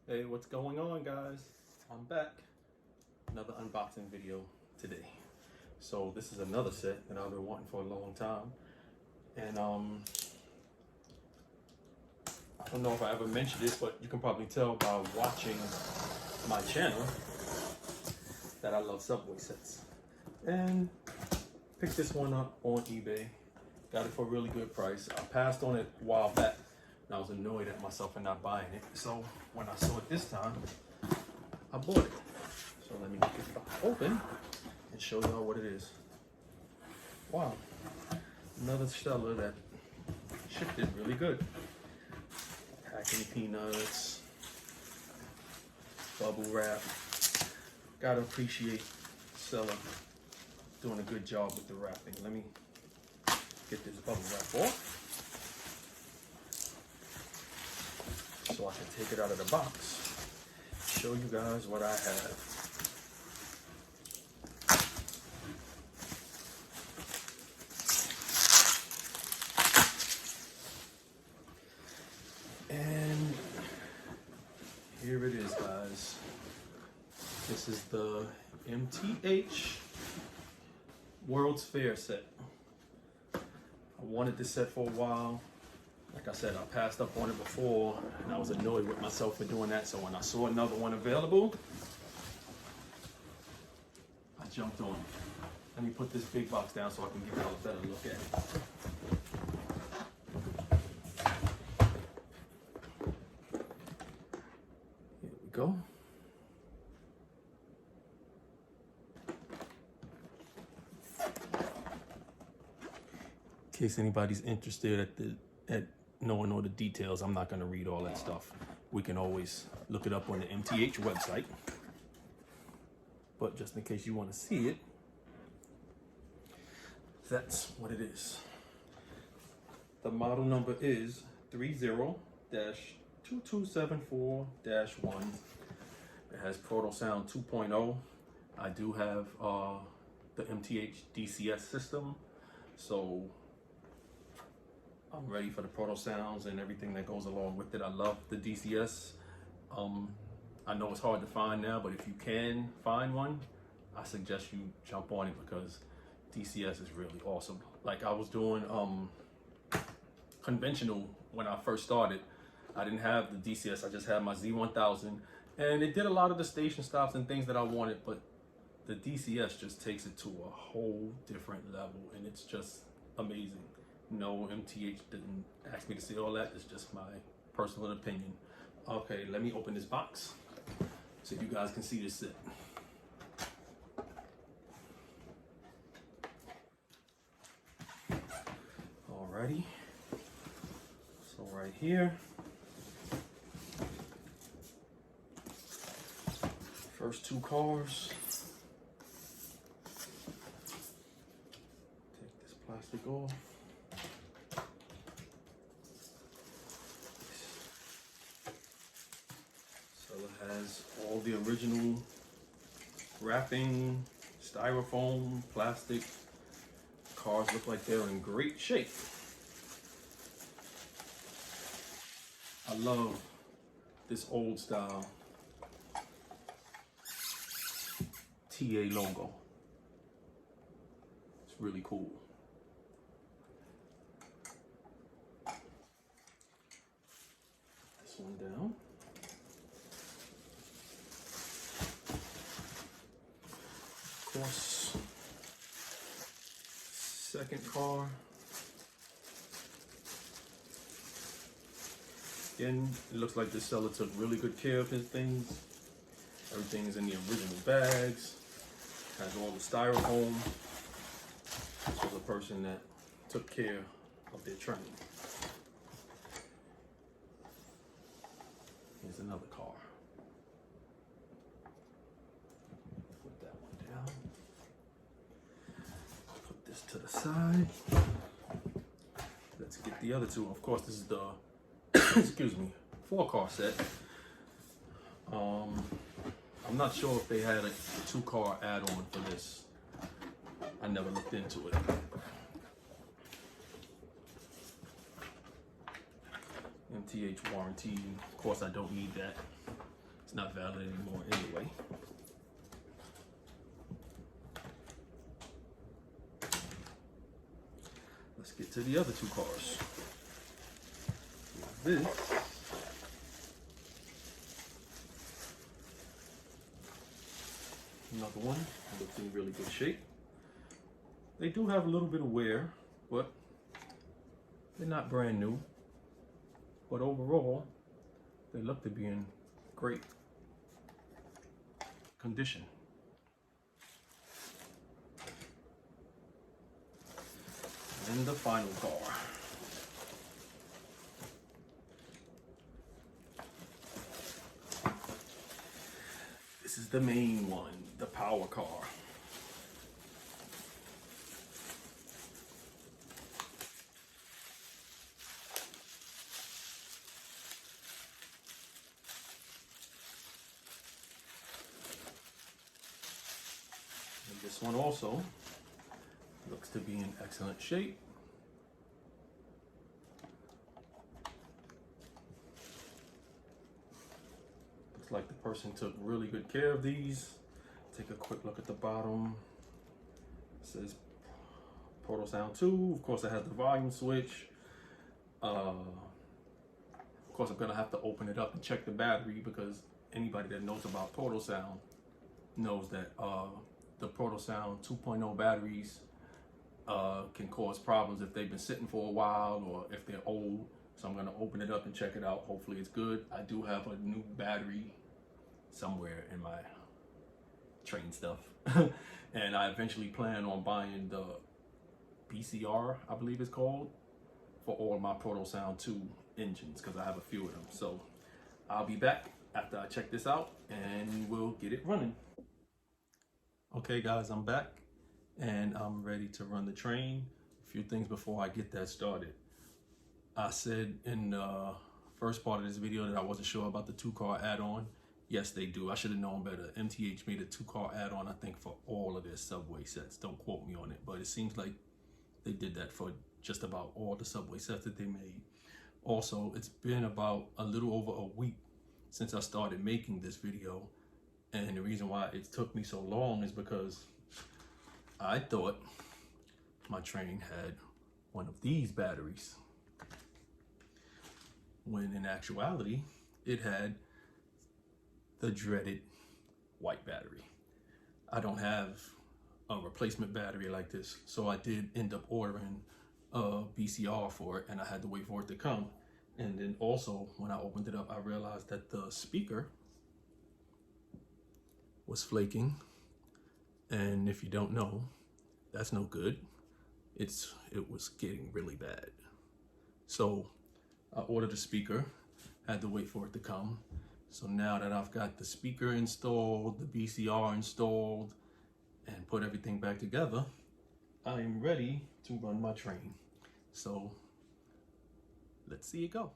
Hey, what's going on, guys? I'm back. Another unboxing video today. So this is another set that I've been wanting for a long time. And I don't know if I ever mentioned this, but you can probably tell by watching my channel that I love Subway sets. And picked this one up on eBay. Got it for a really good price. I passed on it a while back, and I was annoyed at myself for not buying it. So when I saw it this time, I bought it. So let me get this box open and show y'all what it is. Wow, another Stella that shipped it really good. Packing peanuts, bubble wrap. Gotta appreciate Stella doing a good job with the wrapping. Let me get this bubble wrap off so I can take it out of the box, show you guys what I have. And here it is, guys. This is the MTH World's Fair set. I wanted this set for a while. Like I said, I passed up on it before, and I was annoyed with myself for doing that. So when I saw another one available, I jumped on it. Let me put this big box down so I can give y'all a better look at it. Here we go. In case anybody's interested at knowing all the details, I'm not going to read all that stuff. We can always look it up on the MTH website. But just in case you want to see it, that's what it is. The model number is 30-2274-1. It has Proto Sound 2.0. I do have the MTH DCS system, so I'm ready for the Proto Sounds and everything that goes along with it. I love the DCS. I know it's hard to find now, but if you can find one, I suggest you jump on it because DCS is really awesome. Like I was doing conventional when I first started. I didn't have the DCS, I just had my Z1000, and it did a lot of the station stops and things that I wanted, but the DCS just takes it to a whole different level, and it's just amazing. No, MTH didn't ask me to say all that. It's just my personal opinion. Okay, let me open this box so you guys can see this set. Alrighty. So right here, first two cars. Take this plastic off. Has all the original wrapping, styrofoam, plastic. Cars look like they're in great shape. I love this old style TA logo. It's really cool. Put this one down. Of course, second car. Again, it looks like the seller took really good care of his things. Everything is in the original bags. Has all the styrofoam. This was a person that took care of their train. Here's another car. Put that one down. Put this to the side. Let's get the other two. Of course, this is the excuse me, 4-car set. I'm not sure if they had a 2-car add-on for this. I never looked into it. MTH warranty. Of course, I don't need that. it's not valid anymore anyway. Let's get to the other two cars. This another one, it looks in really good shape. They do have a little bit of wear, but they're not brand new. But overall, they look to be in great condition. And the final car. This is the main one, the power car. And this one also looks to be in excellent shape. Looks like the person took really good care of these. Take a quick look at the bottom. It says Portal Sound 2. Of course, it has the volume switch. Of course, I'm gonna have to open it up and check the battery, because anybody that knows about Portal Sound knows that the Portal Sound 2.0 batteries can cause problems if they've been sitting for a while or if they're old. So I'm gonna open it up and check it out. Hopefully it's good. I do have a new battery somewhere in my train stuff. And I eventually plan on buying the BCR, I believe it's called, for all of my Portal Sound 2 engines, because I have a few of them. So I'll be back after I check this out and we'll get it running. Okay guys, I'm back and I'm ready to run the train. A few things before I get that started. I said in the first part of this video that I wasn't sure about the 2-car add-on. Yes, they do. I should have known better. MTH made a 2-car add-on, I think, for all of their Subway sets. Don't quote me on it, but it seems like they did that for just about all the Subway sets that they made. Also, it's been about a little over a week since I started making this video. And the reason why it took me so long is because I thought my train had one of these batteries, when in actuality, it had the dreaded white battery. I don't have a replacement battery like this, so I did end up ordering a BCR for it, and I had to wait for it to come. And then also, when I opened it up, I realized that the speaker was flaking, and if you don't know, that's no good. It was getting really bad. So I ordered a speaker, had to wait for it to come. So now that I've got the speaker installed, the BCR installed, and put everything back together, I am ready to run my train. So let's see it go.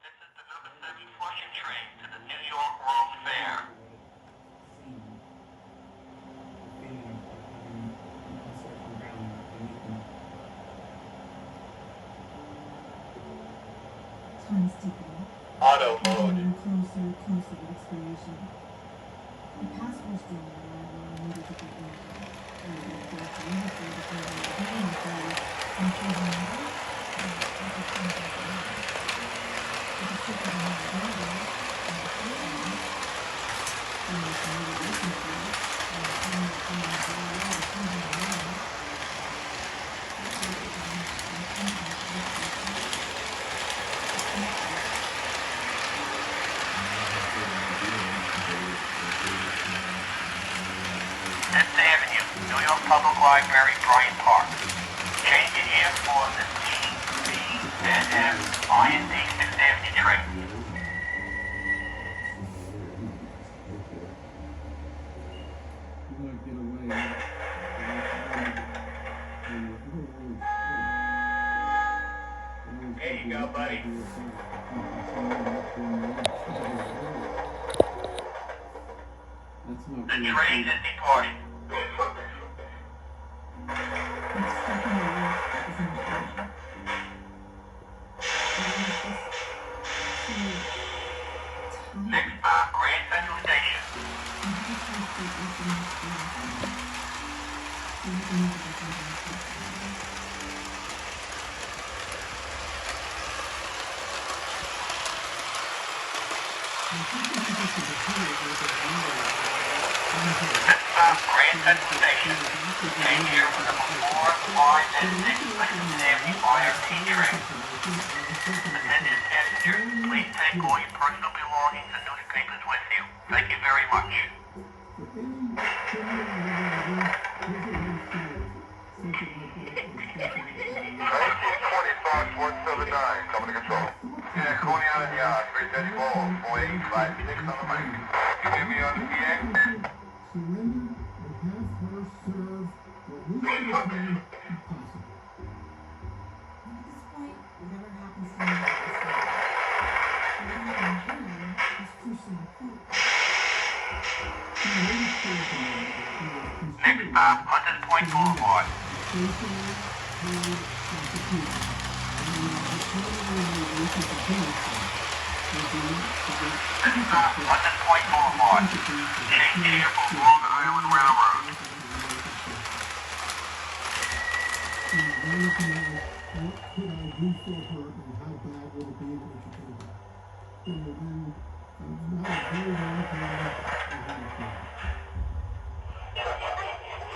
This is the number 7 Flushing train to the New York World Fair. Time's ticking. Auto We're mode. getting closer and closer to expiration. The passwords during the ride were needed to get in. And we got to leave for the thing we were doing for you. And for the number, I just can't get it out. I just took it on the radio, and the phone, and I can really listen to it. And I can listen to it very well, it's even around. Fifth Avenue, New York Public Library, Bryant Park. Change it here for the TBNF IND 6th Avenue train. Here you go, buddy. The train is departing. What's stuck in the roof is in the engine. Next stop, Grand Central Station. Change here for number 4, 5, and 6 Lincoln Avenue IRT train. Attention passengers, please take all your personal belongings and newspapers with you. Thank you very much. Coming to control. Yeah, Coney Island Yard, 334, 4856 on the mic. You hear me on the PA? Surrender or have her serve what we became impossible. At this point, whatever happens to me is mistake. What happened then is crucially important. She waited for a moment and was Next stop, Hunters Point Boulevard. faithfully paid prosecution. And was determined to the penalty. Next stop, Hunters Point Boulevard. Change here for Long Island Railroad. And I wanted to know what could I do for her and how bad would it be that we could do it. And then not a very long time, I had a plan.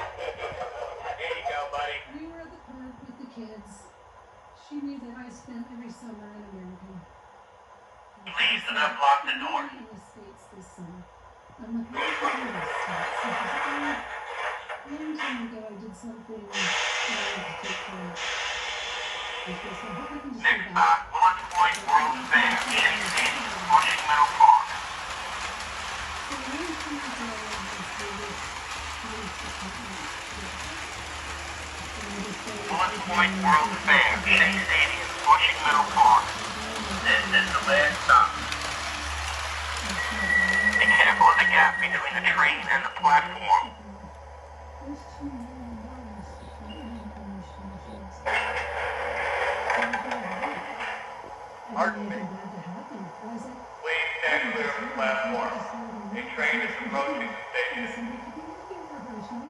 There you go, buddy. We were at the park with the kids. She knew that I spent every summer in America. Please do not block the door. I'm in the States this summer. I'm looking for the States. So she said, a long time ago I did something that I wanted to take care of. Okay, so I hope I can just go Next back. stop, Lawrence Point World's Fair. Chase City, Flushing Meadow Park. So a long time ago I was through this police department. Lawrence Point World's Fair. Chase City, Flushing Meadow Park. This is the last stop. Be careful of the gap between the train and the platform. There's $2 million in information machines. Pardon me? Was it? Please stand clear of the platform. A train is approaching the station.